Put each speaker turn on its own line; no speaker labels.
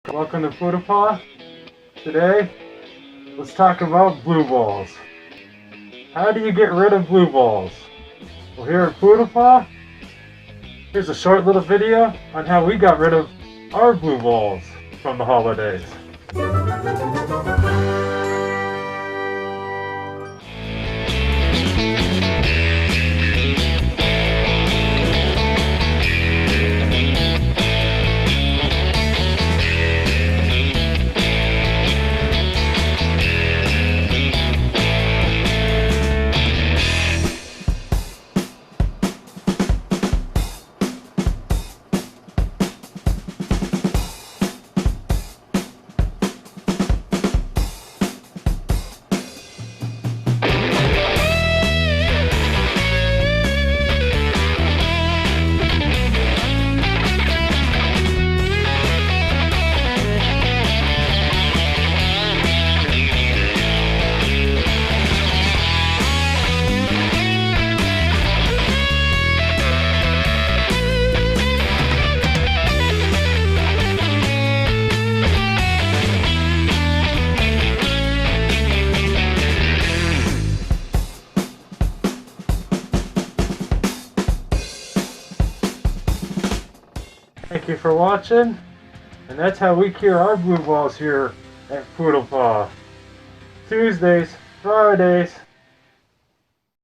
Welcome to Poodlepaw. Today, let's talk about blue balls. How do you get rid of blue balls? Well, here at Poodlepaw, here's a short little video on how we got rid of our blue balls from the holidays. Thank you for watching, and that's how we cure our blue balls here at Poodlepaw. Tuesdays, Fridays,